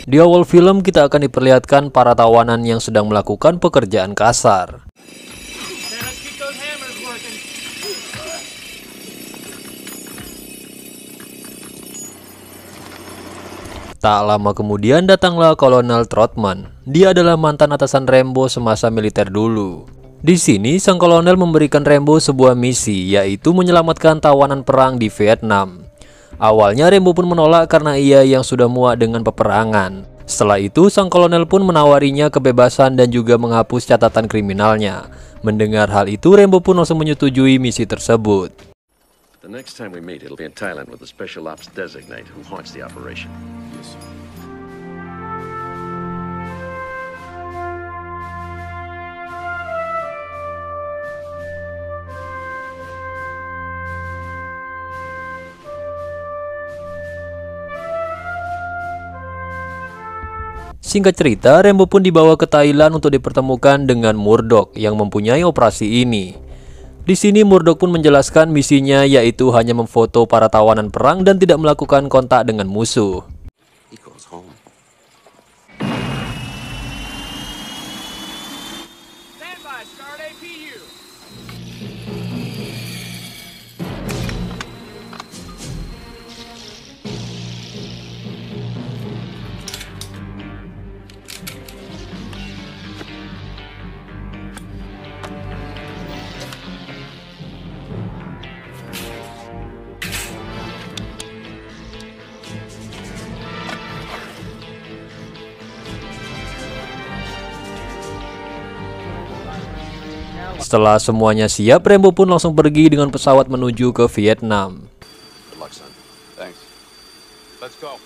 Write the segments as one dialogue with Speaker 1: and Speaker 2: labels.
Speaker 1: Di awal film kita akan diperlihatkan para tawanan yang sedang melakukan pekerjaan kasar. Tak lama kemudian datanglah Kolonel Trotman. Dia adalah mantan atasan Rambo semasa militer dulu. Di sini sang kolonel memberikan Rambo sebuah misi, yaitu menyelamatkan tawanan perang di Vietnam. Awalnya Rambo pun menolak karena ia yang sudah muak dengan peperangan. Setelah itu sang kolonel pun menawarinya kebebasan dan juga menghapus catatan kriminalnya. Mendengar hal itu Rambo pun langsung menyetujui misi tersebut.
Speaker 2: The next time we meet, it'll be in Thailand with the Special Ops Designate who haunts the operation. Yes, sir.
Speaker 1: Singkat cerita, Rambo pun dibawa ke Thailand untuk dipertemukan dengan Murdoch yang mempunyai operasi ini. Di sini Murdoch pun menjelaskan misinya, yaitu hanya memfoto para tawanan perang dan tidak melakukan kontak dengan musuh.
Speaker 2: He goes home.
Speaker 3: Stand by, start APU.
Speaker 1: Setelah semuanya siap, Rambo pun langsung pergi dengan pesawat menuju ke Vietnam.
Speaker 2: Good luck, son.
Speaker 4: Thanks. Let's go.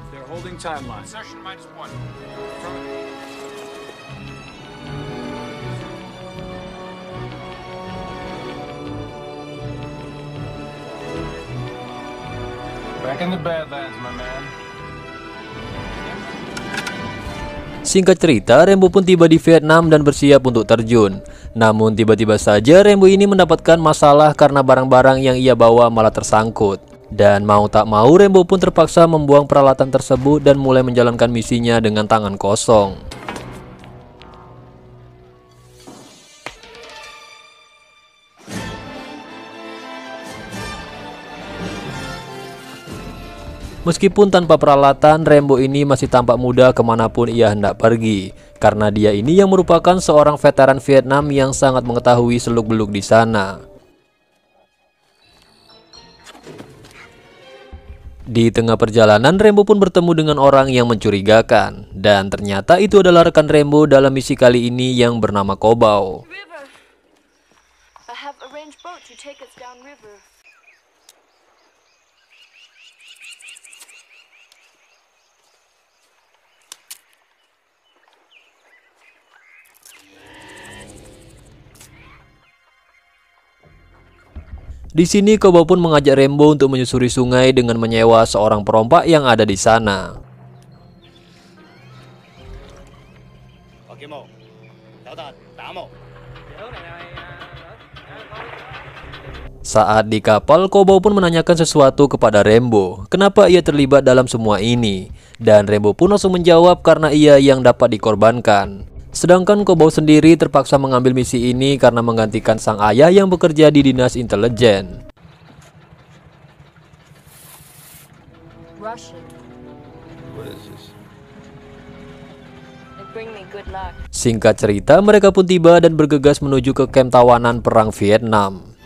Speaker 3: They're holding timeline. Session -1.
Speaker 4: Back in the Badlands, my man.
Speaker 1: Singkat cerita, Rambo pun tiba di Vietnam dan bersiap untuk terjun. Namun tiba-tiba saja Rambo ini mendapatkan masalah karena barang-barang yang ia bawa malah tersangkut. Dan mau tak mau Rambo pun terpaksa membuang peralatan tersebut dan mulai menjalankan misinya dengan tangan kosong. Meskipun tanpa peralatan, Rambo ini masih tampak muda kemanapun ia hendak pergi. Karena dia ini yang merupakan seorang veteran Vietnam yang sangat mengetahui seluk-beluk di sana. Di tengah perjalanan, Rambo pun bertemu dengan orang yang mencurigakan. Dan ternyata itu adalah rekan Rambo dalam misi kali ini yang bernama Kobau.
Speaker 5: River. I have arranged boat to take us down river.
Speaker 1: Di sini Kobau pun mengajak Rambo untuk menyusuri sungai dengan menyewa seorang perompak yang ada di sana. Saat di kapal, Kobau pun menanyakan sesuatu kepada Rambo, kenapa ia terlibat dalam semua ini. Dan Rambo pun langsung menjawab karena ia yang dapat dikorbankan. Sedangkan Kobau sendiri terpaksa mengambil misi ini karena menggantikan sang ayah yang bekerja di dinas intelijen.
Speaker 5: Russian.
Speaker 4: What is this?
Speaker 5: They bring me good luck.
Speaker 1: Singkat cerita, mereka pun tiba dan bergegas menuju ke kamp tawanan perang Vietnam.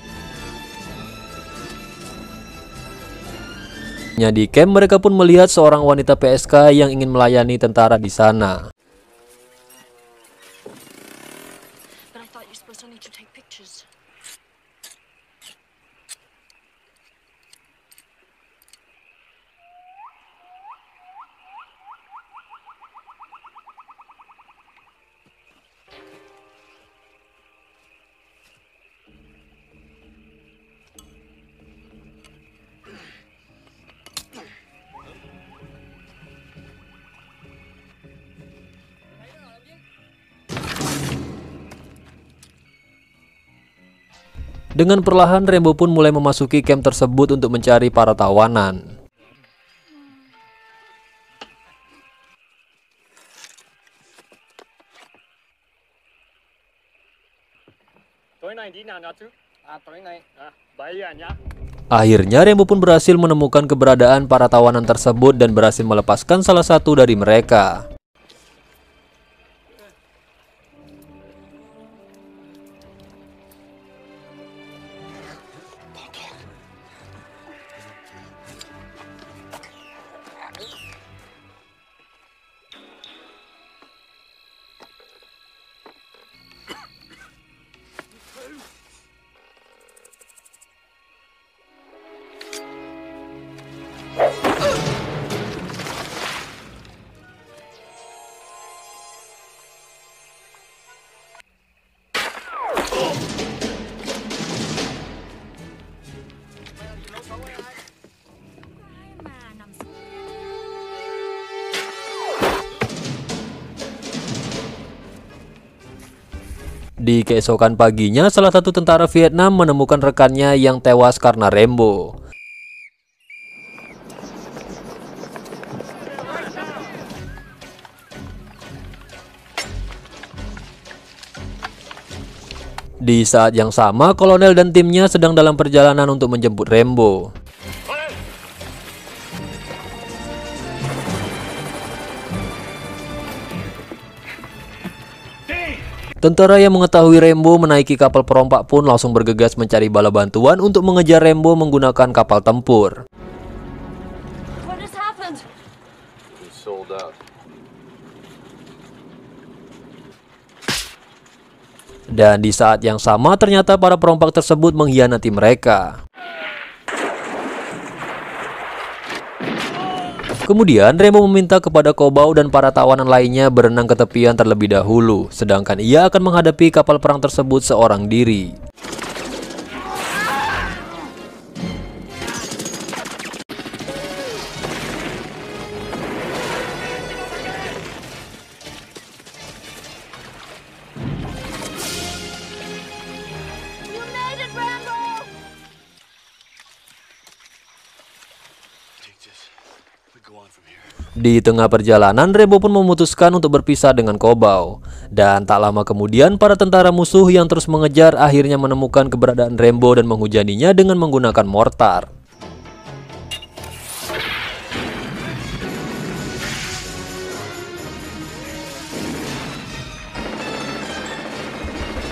Speaker 1: Di camp, mereka pun melihat seorang wanita PSK yang ingin melayani tentara di sana.
Speaker 5: But I thought you're supposed to need to take pictures.
Speaker 1: Dengan perlahan Rambo pun mulai memasuki camp tersebut untuk mencari para tawanan. Akhirnya Rambo pun berhasil menemukan keberadaan para tawanan tersebut dan berhasil melepaskan salah satu dari mereka. Di keesokan paginya, salah satu tentara Vietnam menemukan rekannya yang tewas karena Rambo. Di saat yang sama, kolonel dan timnya sedang dalam perjalanan untuk menjemput Rambo. Tentara yang mengetahui Rambo menaiki kapal perompak pun langsung bergegas mencari bala bantuan untuk mengejar Rambo menggunakan kapal tempur.
Speaker 5: What has happened?
Speaker 4: We sold out.
Speaker 1: Dan di saat yang sama ternyata para perompak tersebut mengkhianati mereka. Kemudian Rambo meminta kepada Kobau dan para tawanan lainnya berenang ke tepian terlebih dahulu, sedangkan ia akan menghadapi kapal perang tersebut seorang diri.
Speaker 5: You made it, Rambo!
Speaker 1: Di tengah perjalanan, Rambo pun memutuskan untuk berpisah dengan Kobau. Dan tak lama kemudian, para tentara musuh yang terus mengejar akhirnya menemukan keberadaan Rambo dan menghujaninya dengan menggunakan mortar.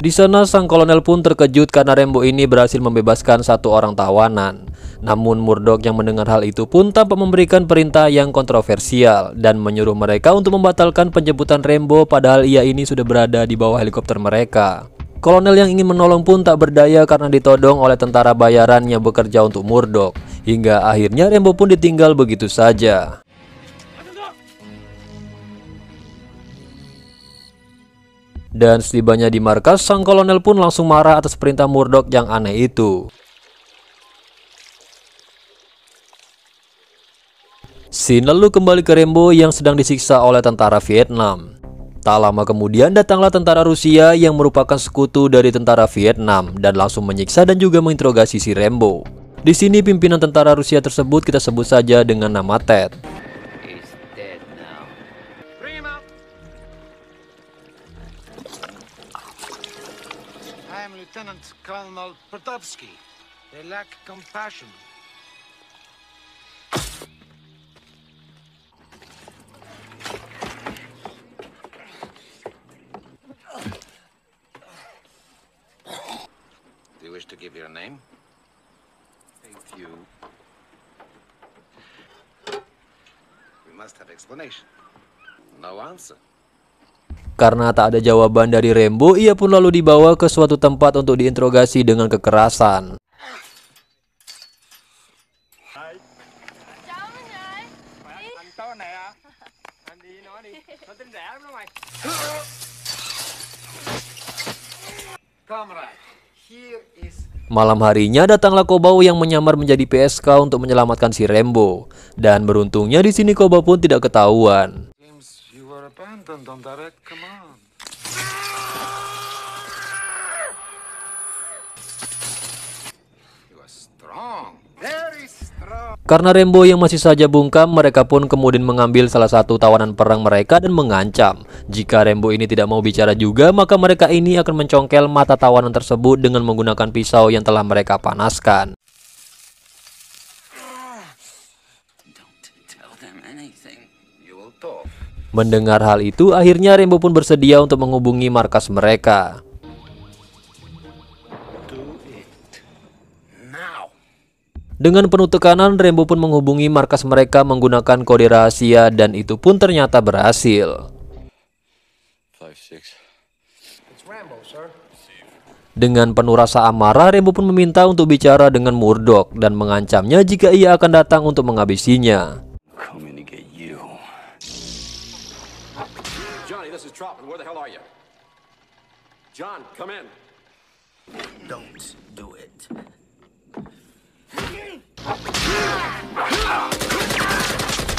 Speaker 1: Di sana sang kolonel pun terkejut karena Rambo ini berhasil membebaskan satu orang tawanan. Namun Murdoch yang mendengar hal itu pun tampak memberikan perintah yang kontroversial dan menyuruh mereka untuk membatalkan penjemputan Rambo padahal ia ini sudah berada di bawah helikopter mereka. Kolonel yang ingin menolong pun tak berdaya karena ditodong oleh tentara bayaran yang bekerja untuk Murdoch. Hingga akhirnya Rambo pun ditinggal begitu saja. Dan setibanya di markas, sang kolonel pun langsung marah atas perintah Murdoch yang aneh itu. Scene lalu kembali ke Rambo yang sedang disiksa oleh tentara Vietnam. Tak lama kemudian datanglah tentara Rusia yang merupakan sekutu dari tentara Vietnam dan langsung menyiksa dan juga menginterogasi si Rambo. Di sini pimpinan tentara Rusia tersebut kita sebut saja dengan nama Ted.
Speaker 6: I am Lieutenant Colonel Pertovsky. They lack compassion.
Speaker 4: Do you wish to give your name? Thank you. We must have explanation. No answer.
Speaker 1: Karena tak ada jawaban dari Rambo, ia pun lalu dibawa ke suatu tempat untuk diinterogasi dengan kekerasan. Malam harinya datanglah Kobau yang menyamar menjadi PSK untuk menyelamatkan si Rambo. Dan beruntungnya di sini Kobau pun tidak ketahuan.
Speaker 6: You were abandoned on direct command. Strong. Very strong.
Speaker 1: Karena Rambo yang masih saja bungkam, mereka pun kemudian mengambil salah satu tawanan perang mereka dan mengancam. Jika Rambo ini tidak mau bicara juga, maka mereka ini akan mencongkel mata tawanan tersebut dengan menggunakan pisau yang telah mereka panaskan. Mendengar hal itu, akhirnya Rambo pun bersedia untuk menghubungi markas mereka. Dengan penuh tekanan, Rambo pun menghubungi markas mereka menggunakan kode rahasia dan itu pun ternyata berhasil. Dengan penuh rasa amarah, Rambo pun meminta untuk bicara dengan Murdoch dan mengancamnya jika ia akan datang untuk menghabisinya.
Speaker 2: Johnny, this is Troutman. Where the hell are you? John, come in.
Speaker 6: Don't do it.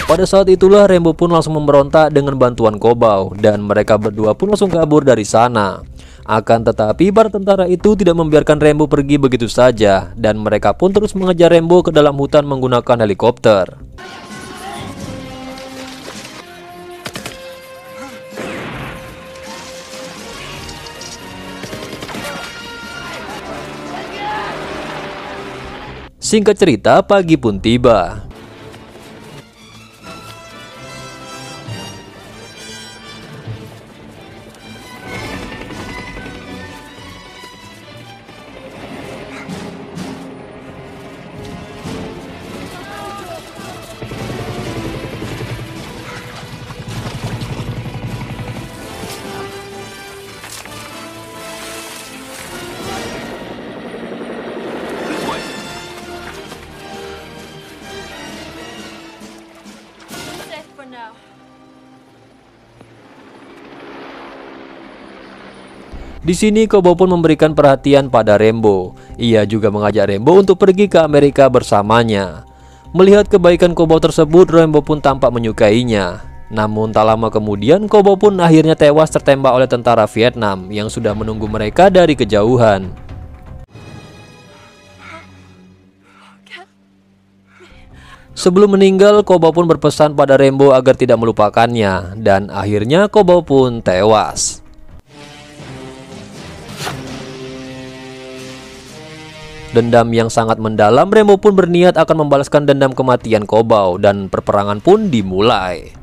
Speaker 1: Pada saat itulah Rambo pun langsung memberontak dengan bantuan Kobau dan mereka berdua pun langsung kabur dari sana. Akan tetapi para tentara itu tidak membiarkan Rambo pergi begitu saja dan mereka pun terus mengejar Rambo ke dalam hutan menggunakan helikopter. Singkat cerita, pagi pun tiba.
Speaker 5: Safe for now.
Speaker 1: Di sini Kobau pun memberikan perhatian pada Rambo. Ia juga mengajak Rambo untuk pergi ke Amerika bersamanya. Melihat kebaikan Kobau tersebut, Rambo pun tampak menyukainya. Namun tak lama kemudian Kobau pun akhirnya tewas tertembak oleh tentara Vietnam yang sudah menunggu mereka dari kejauhan. Sebelum meninggal, Kobau pun berpesan pada Rambo agar tidak melupakannya dan akhirnya Kobau pun tewas. Dendam yang sangat mendalam, Rambo pun berniat akan membalaskan dendam kematian Kobau dan perperangan pun dimulai.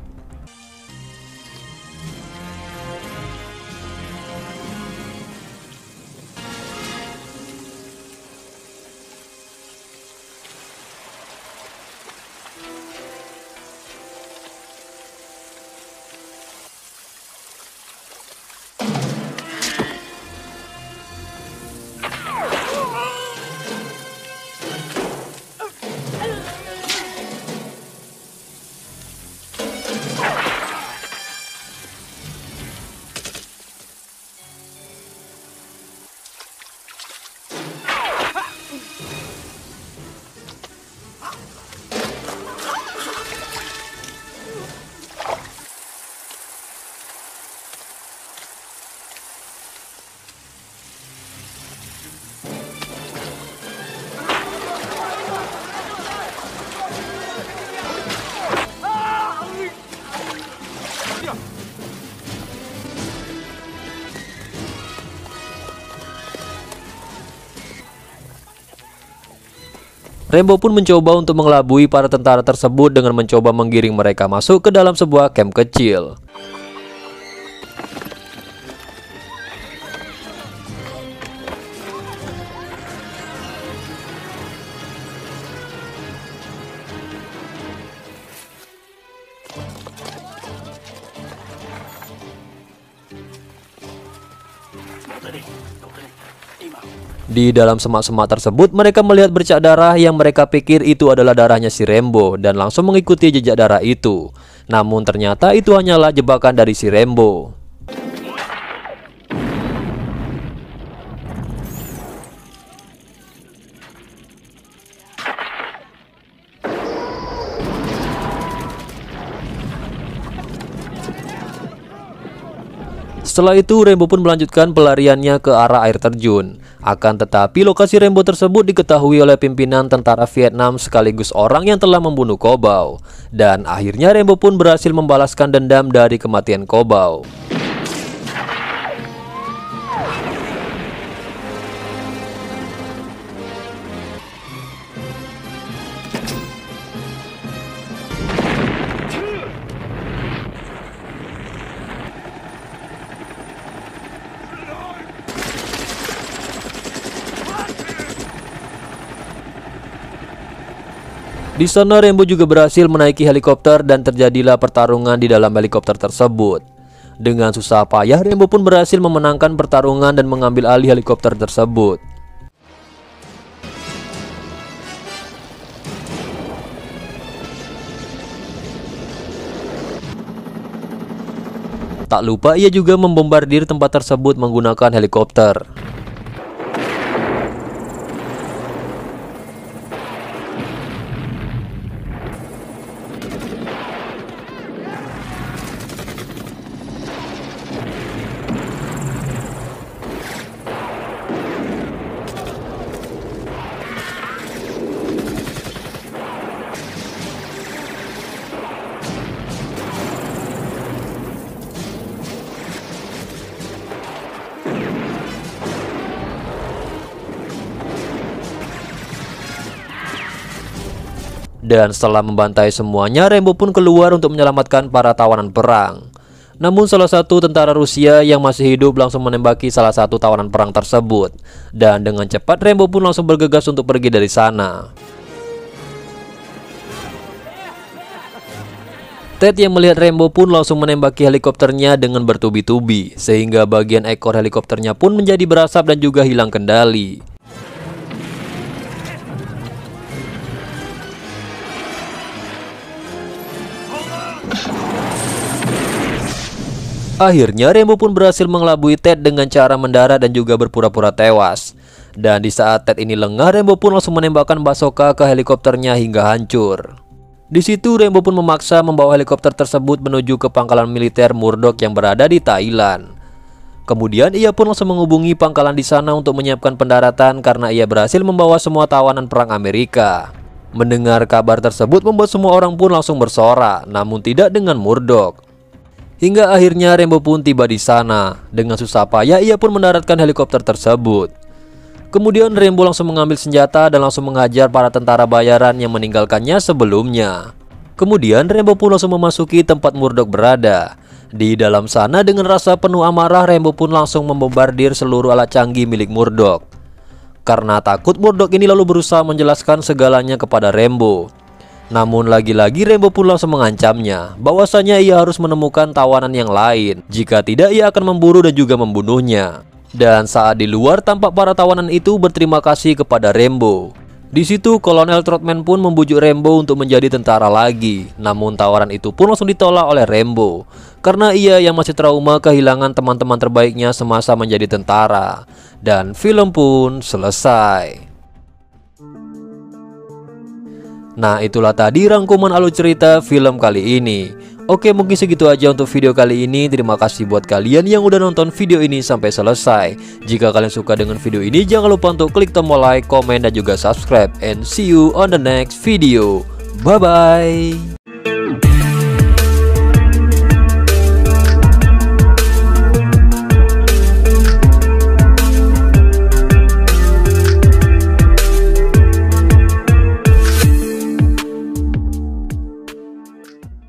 Speaker 1: Rambo pun mencoba untuk mengelabui para tentara tersebut dengan mencoba menggiring mereka masuk ke dalam sebuah camp kecil. Di dalam semak-semak tersebut, mereka melihat bercak darah yang mereka pikir itu adalah darahnya si Rambo dan langsung mengikuti jejak darah itu. Namun ternyata itu hanyalah jebakan dari si Rambo. Setelah itu Rambo pun melanjutkan pelariannya ke arah air terjun. Akan tetapi lokasi Rambo tersebut diketahui oleh pimpinan tentara Vietnam sekaligus orang yang telah membunuh Kobau. Dan akhirnya Rambo pun berhasil membalaskan dendam dari kematian Kobau. Di sana Rambo juga berhasil menaiki helikopter dan terjadilah pertarungan di dalam helikopter tersebut. Dengan susah payah Rambo pun berhasil memenangkan pertarungan dan mengambil alih helikopter tersebut. Tak lupa ia juga membombardir tempat tersebut menggunakan helikopter. Dan setelah membantai semuanya, Rambo pun keluar untuk menyelamatkan para tawanan perang. Namun salah satu tentara Rusia yang masih hidup langsung menembaki salah satu tawanan perang tersebut. Dan dengan cepat Rambo pun langsung bergegas untuk pergi dari sana. Ted yang melihat Rambo pun langsung menembaki helikopternya dengan bertubi-tubi, sehingga bagian ekor helikopternya pun menjadi berasap dan juga hilang kendali. Akhirnya Rambo pun berhasil mengelabui Ted dengan cara mendarat dan juga berpura-pura tewas. Dan di saat Ted ini lengah, Rambo pun langsung menembakkan bazooka ke helikopternya hingga hancur. Di situ Rambo pun memaksa membawa helikopter tersebut menuju ke pangkalan militer Murdoch yang berada di Thailand. Kemudian ia pun langsung menghubungi pangkalan di sana untuk menyiapkan pendaratan karena ia berhasil membawa semua tawanan perang Amerika. Mendengar kabar tersebut membuat semua orang pun langsung bersorak, namun tidak dengan Murdoch. Hingga akhirnya Rambo pun tiba di sana. Dengan susah payah ia pun mendaratkan helikopter tersebut. Kemudian Rambo langsung mengambil senjata dan langsung menghajar para tentara bayaran yang meninggalkannya sebelumnya. Kemudian Rambo pun langsung memasuki tempat Murdoch berada. Di dalam sana dengan rasa penuh amarah Rambo pun langsung membombardir seluruh alat canggih milik Murdoch. Karena takut Murdoch ini lalu berusaha menjelaskan segalanya kepada Rambo. Namun lagi-lagi Rambo pun langsung mengancamnya bahwasanya ia harus menemukan tawanan yang lain. Jika tidak ia akan memburu dan juga membunuhnya. Dan saat di luar tampak para tawanan itu berterima kasih kepada Rambo. Di situ Kolonel Trotman pun membujuk Rambo untuk menjadi tentara lagi. Namun tawaran itu pun langsung ditolak oleh Rambo karena ia yang masih trauma kehilangan teman-teman terbaiknya semasa menjadi tentara. Dan film pun selesai. Nah itulah tadi rangkuman alur cerita film kali ini. Oke mungkin segitu aja untuk video kali ini. Terima kasih buat kalian yang udah nonton video ini sampai selesai. Jika kalian suka dengan video ini jangan lupa untuk klik tombol like, komen dan juga subscribe. And see you on the next video. Bye bye.